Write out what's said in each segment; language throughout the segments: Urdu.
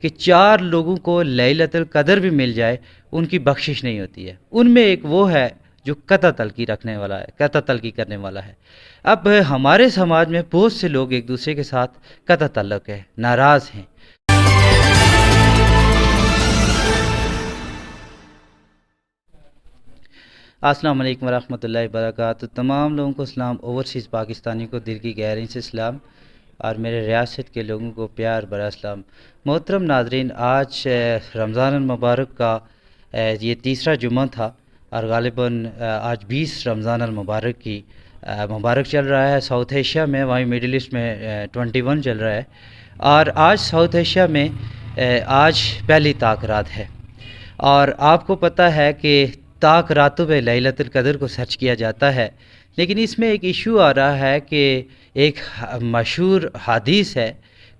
کہ 4 لوگوں کو لیلۃ القدر بھی مل جائے ان کی بخشش نہیں ہوتی ہے۔ ان میں ایک وہ ہے جو قطع تلقی رکھنے والا ہے، قطع تلقی کرنے والا ہے۔ اب ہمارے سماج میں بہت سے لوگ ایک دوسرے کے ساتھ قطع تعلق ہے، ناراض ہیں۔ السلام علیکم ورحمۃ اللہ وبرکاتہ۔ تمام لوگوں کو سلام، اوورسیز پاکستانی کو دل کی گہرائی سے سلام، اور میرے ریاست کے لوگوں کو پیار بھرا سلام۔ محترم ناظرین، آج رمضان المبارک کا یہ تیسرا جمعہ تھا، اور غالباً آج 20 رمضان المبارک کی مبارک چل رہا ہے ساؤتھ ایشیا میں، وہیں مڈل ایسٹ میں 21 چل رہا ہے، اور آج ساؤتھ ایشیا میں آج پہلی طاق رات ہے۔ اور آپ کو پتہ ہے کہ طاق راتوں میں لیلۃ القدر کو سرچ کیا جاتا ہے، لیکن اس میں ایک ایشو آ رہا ہے کہ ایک مشہور حدیث ہے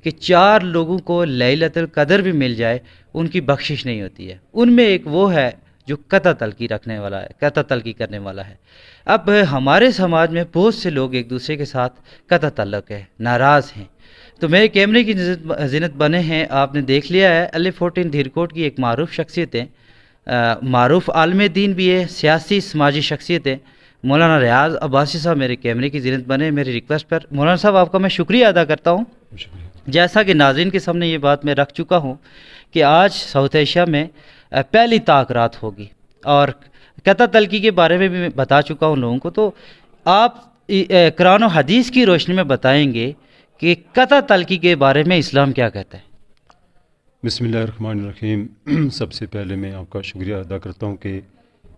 کہ 4 لوگوں کو لیلۃ القدر بھی مل جائے ان کی بخشش نہیں ہوتی ہے۔ ان میں ایک وہ ہے جو قطع تلقی رکھنے والا ہے، قطع تلقی کرنے والا ہے۔ اب ہمارے سماج میں بہت سے لوگ ایک دوسرے کے ساتھ قطع تعلق ہے، ناراض ہیں۔ تو میرے کیمرے کی زینت بنے ہیں، آپ نے دیکھ لیا ہے، LA14 دھیرکوٹ کی ایک معروف شخصیت ہے، معروف عالم دین بھی ہے، سیاسی سماجی شخصیت ہے، مولانا ریاض عباسی صاحب میرے کیمرے کی زینت بنے میری ریکویسٹ پر۔ مولانا صاحب، آپ کا میں شکریہ ادا کرتا ہوں۔ جیسا کہ ناظرین کے سامنے یہ بات میں رکھ چکا ہوں کہ آج ساؤتھ ایشیا میں پہلی طاق رات ہوگی، اور قطع تلقی کے بارے میں بھی میں بتا چکا ہوں لوگوں کو، تو آپ قرآن و حدیث کی روشنی میں بتائیں گے کہ قطع تلقی کے بارے میں اسلام کیا کہتا ہے؟ بسم اللہ الرحمن الرحیم۔ سب سے پہلے میں آپ کا شکریہ ادا کرتا ہوں کہ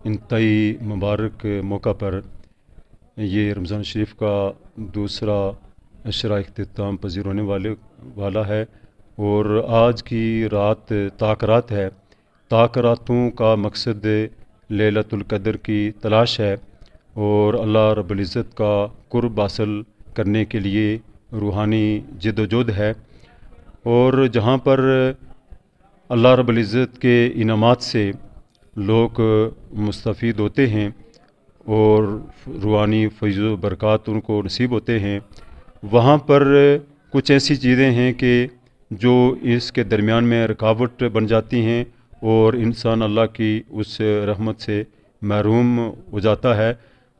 انتہائی مبارک موقع پر یہ رمضان شریف کا دوسرا عشرہ اختتام پذیر ہونے والا ہے، اور آج کی رات طاق رات ہے۔ طاق راتوں کا مقصد لیلۃ القدر کی تلاش ہے، اور اللہ رب العزت کا قرب حاصل کرنے کے لیے روحانی جد و جہد ہے، اور جہاں پر اللہ رب العزت کے انعامات سے لوگ مستفید ہوتے ہیں اور روحانی فیض و برکات ان کو نصیب ہوتے ہیں، وہاں پر کچھ ایسی چیزیں ہیں کہ جو اس کے درمیان میں رکاوٹ بن جاتی ہیں، اور انسان اللہ کی اس رحمت سے محروم ہو جاتا ہے۔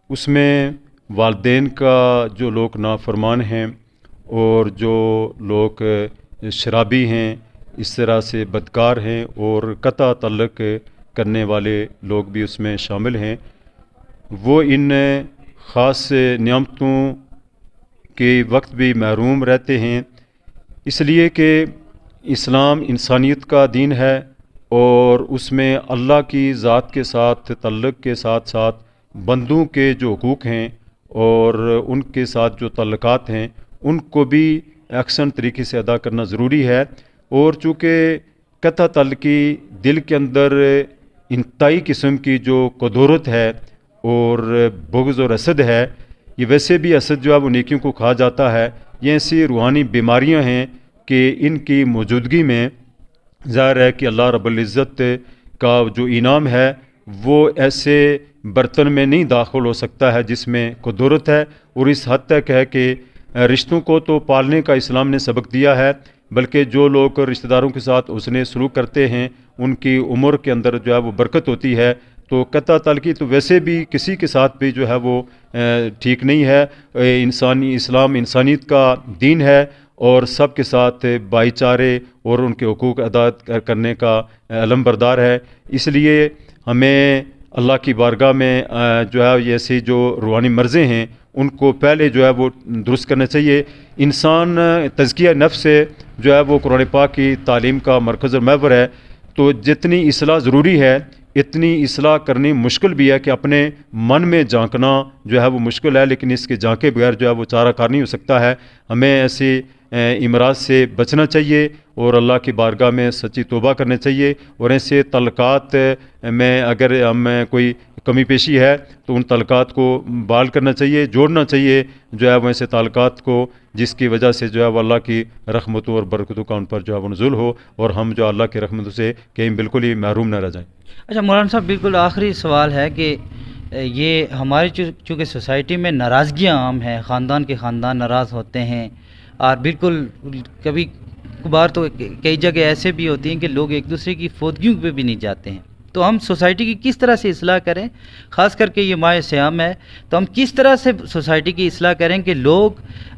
اس میں والدین کا جو لوگ نافرمان ہیں، اور جو لوگ شرابی ہیں، اس طرح سے بدکار ہیں، اور قطع تعلق کرنے والے لوگ بھی اس میں شامل ہیں، وہ ان خاص نعمتوں کے وقت بھی محروم رہتے ہیں، اس لیے کہ اسلام انسانیت کا دین ہے، اور اس میں اللہ کی ذات کے ساتھ تعلق کے ساتھ ساتھ بندوں کے جو حقوق ہیں اور ان کے ساتھ جو تعلقات ہیں ان کو بھی یکساں طریقے سے ادا کرنا ضروری ہے۔ اور چونکہ قطع تلقی دل کے اندر انتہائی قسم کی جو قدورت ہے اور بغض اور حسد ہے، یہ ویسے بھی حسد جو ہے وہ نیکیوں کو کھا جاتا ہے، یہ ایسی روحانی بیماریاں ہیں کہ ان کی موجودگی میں ظاہر ہے کہ اللہ رب العزت کا جو انعام ہے وہ ایسے برتن میں نہیں داخل ہو سکتا ہے جس میں قدرت ہے، اور اس حد تک ہے کہ رشتوں کو تو پالنے کا اسلام نے سبق دیا ہے، بلکہ جو لوگ رشتہ داروں کے ساتھ حسن سلوک کرتے ہیں ان کی عمر کے اندر جو ہے وہ برکت ہوتی ہے۔ تو قطع تلقی تو ویسے بھی کسی کے ساتھ بھی جو ہے وہ ٹھیک نہیں ہے۔ اسلام انسانیت کا دین ہے، اور سب کے ساتھ بھائی چارے اور ان کے حقوق ادا کرنے کا علم بردار ہے۔ اس لیے ہمیں اللہ کی بارگاہ میں جو ہے یہ ایسی جو روحانی مرضیں ہیں ان کو پہلے جو ہے وہ درست کرنا چاہیے۔ انسان تزکیہ نفس سے جو ہے وہ قرآن پاک کی تعلیم کا مرکز اور محور ہے، تو جتنی اصلاح ضروری ہے اتنی اصلاح کرنی مشکل بھی ہے، کہ اپنے من میں جھانکنا جو ہے وہ مشکل ہے، لیکن اس کے جھانکے بغیر جو ہے وہ چارہ کار نہیں ہو سکتا ہے۔ ہمیں ایسی امراض سے بچنا چاہیے اور اللہ کی بارگاہ میں سچی توبہ کرنا چاہیے، اور ایسے تعلقات میں اگر ہم کوئی کمی پیشی ہے تو ان تعلقات کو بحال کرنا چاہیے، جوڑنا چاہیے جو ہے وہ ایسے تعلقات کو جس کی وجہ سے جو ہے وہ اللہ کی رحمتوں اور برکتوں کا ان پر جو ہے وہ نزول ہو، اور ہم جو اللہ کی رحمتوں سے کہیں بالکل ہی محروم نہ رہ جائیں۔ اچھا مولانا صاحب، بالکل آخری سوال ہے کہ یہ ہماری چونکہ سوسائٹی میں ناراضگیاں عام ہیں، خاندان کے خاندان ناراض ہوتے ہیں، اور بالکل کبھی بار تو کئی جگہ ایسے بھی ہوتی ہیں کہ لوگ ایک دوسرے کی فوتگیوں پہ بھی نہیں جاتے ہیں. تو ہم سوسائٹی کی کس طرح سے اصلاح کریں؟ خاص کر کے یہ ماہ صیام ہے تو ہم کس طرح سے سوسائٹی کی اصلاح کریں کہ لوگ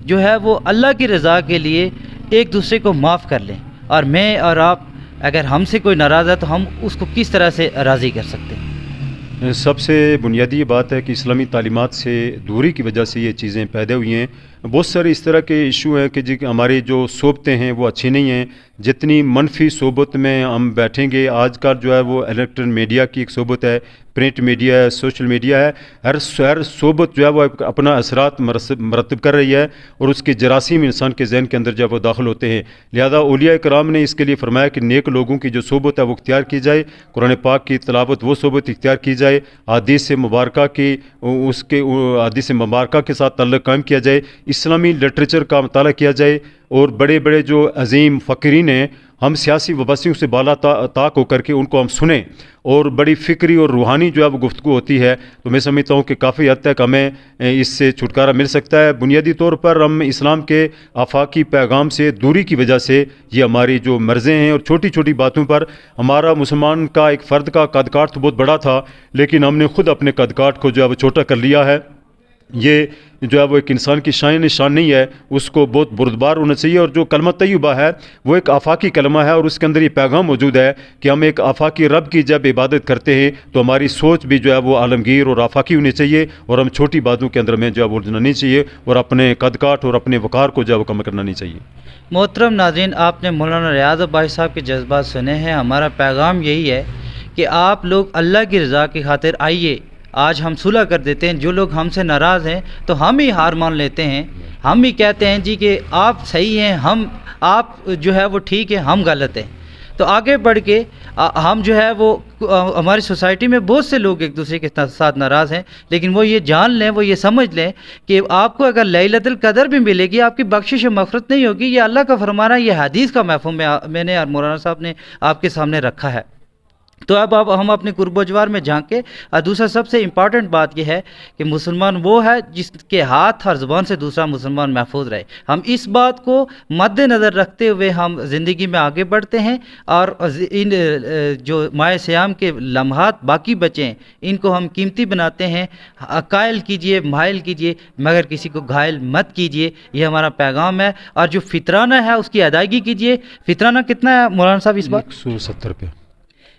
جو ہے وہ اللہ کی رضا کے لیے ایک دوسرے کو معاف کر لیں, اور میں اور آپ اگر ہم سے کوئی ناراض ہے تو ہم اس کو کس طرح سے راضی کر سکتے ہیں؟ سب سے بنیادی یہ بات ہے کہ اسلامی تعلیمات سے دوری کی وجہ سے یہ چیزیں پیدا ہوئی ہیں. بہت سارے اس طرح کے ایشو ہیں کہ ہماری جو صحبتیں ہیں وہ اچھی نہیں ہیں. جتنی منفی صحبت میں ہم بیٹھیں گے, آج کل جو ہے وہ الیکٹرن میڈیا کی ایک صحبت ہے, پرنٹ میڈیا ہے, سوشل میڈیا ہے, ہر صحبت جو ہے وہ اپنا اثرات مرتب کر رہی ہے اور اس کے جراثیم انسان کے ذہن کے اندر جو ہے وہ داخل ہوتے ہیں. لہذا اولیاء کرام نے اس کے لیے فرمایا کہ نیک لوگوں کی جو صحبت ہے وہ اختیار کی جائے, قرآن پاک کی تلاوت وہ صحبت اختیار کی جائے, حدیث مبارکہ کی حدیث مبارکہ کے ساتھ تعلق قائم کیا جائے, اسلامی لٹریچر کا مطالعہ کیا جائے, اور بڑے بڑے جو عظیم فقرین ہیں ہم سیاسی وابستگیوں سے بالا طاق ہو کر کے ان کو ہم سنیں, اور بڑی فکری اور روحانی جو ہے وہ گفتگو ہوتی ہے. تو میں سمجھتا ہوں کہ کافی حد تک ہمیں اس سے چھٹکارا مل سکتا ہے. بنیادی طور پر ہم اسلام کے آفاقی پیغام سے دوری کی وجہ سے یہ ہماری جو مرضیں ہیں, اور چھوٹی چھوٹی باتوں پر ہمارا مسلمان کا ایک فرد کا قد کاٹ تو بہت بڑا تھا, لیکن ہم نے خود اپنے قد کاٹ کو جو ہے وہ چھوٹا کر لیا ہے. یہ جو ہے وہ ایک انسان کی شان نہیں ہے, اس کو بہت بردبار ہونا چاہیے. اور جو کلمہ طیبہ ہے وہ ایک آفاقی کلمہ ہے, اور اس کے اندر یہ پیغام موجود ہے کہ ہم ایک آفاقی رب کی جب عبادت کرتے ہیں تو ہماری سوچ بھی جو ہے وہ عالمگیر اور آفاقی ہونی چاہیے, اور ہم چھوٹی باتوں کے اندر میں جو ہے وہ الجھنا نہیں چاہیے, اور اپنے قد کاٹ اور اپنے وقار کو جو ہے وہ کم کرنا نہیں چاہیے. محترم ناظرین, آپ نے مولانا ریاض عباسی صاحب کے جذبات سنے ہیں. ہمارا پیغام یہی ہے کہ آپ لوگ اللہ کی رضا کی خاطر آئیے, آج ہم صلح کر دیتے ہیں. جو لوگ ہم سے ناراض ہیں تو ہم ہی ہار مان لیتے ہیں, ہم ہی کہتے ہیں جی کہ آپ صحیح ہیں, آپ جو ہے وہ ٹھیک ہے, ہم غلط ہیں. تو آگے بڑھ کے ہم جو ہے وہ ہماری سوسائٹی میں بہت سے لوگ ایک دوسرے کے ساتھ ناراض ہیں, لیکن وہ یہ جان لیں, وہ یہ سمجھ لیں کہ آپ کو اگر لیلۃ القدر بھی ملے گی, آپ کی بخشش و مغفرت نہیں ہوگی. یہ اللہ کا فرمانا, یہ حدیث کا مفہوم میں نے اور مولانا صاحب نے آپ کے سامنے رکھا ہے. تو اب ہم اپنے قرب و جوار میں جھانکیں. اور دوسرا سب سے امپورٹنٹ بات یہ ہے کہ مسلمان وہ ہے جس کے ہاتھ اور زبان سے دوسرا مسلمان محفوظ رہے. ہم اس بات کو مد نظر رکھتے ہوئے ہم زندگی میں آگے بڑھتے ہیں, اور ان جو ماہ صیام کے لمحات باقی بچے ہیں ان کو ہم قیمتی بناتے ہیں. قائل کیجئے, مائل کیجئے, مگر کسی کو گھائل مت کیجئے. یہ ہمارا پیغام ہے. اور جو فطرانہ ہے اس کی ادائیگی کیجئے. فطرانہ کتنا ہے مولانا صاحب اس بار؟ 170 روپے,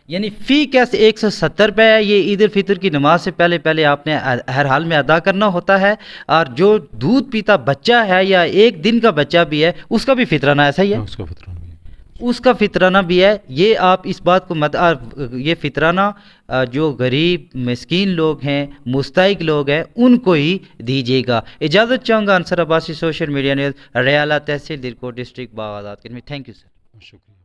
یعنی فی کیس 170 روپے ہے. یہ عید الفطر کی نماز سے پہلے آپ نے ہر حال میں ادا کرنا ہوتا ہے. اور جو دودھ پیتا بچہ ہے یا ایک دن کا بچہ بھی ہے اس کا بھی فطرانہ ایسا ہی ہے, اس کا فطرانہ بھی ہے. یہ آپ اس بات کو یہ فطرانہ جو غریب مسکین لوگ ہیں, مستحق لوگ ہیں, ان کو ہی دیجیے گا. اجازت چاہوں گا. Ansar Abbasi, social media news, Riyala تحصیل Darkot district Bagh Azad. Thank you sir. شکریہ.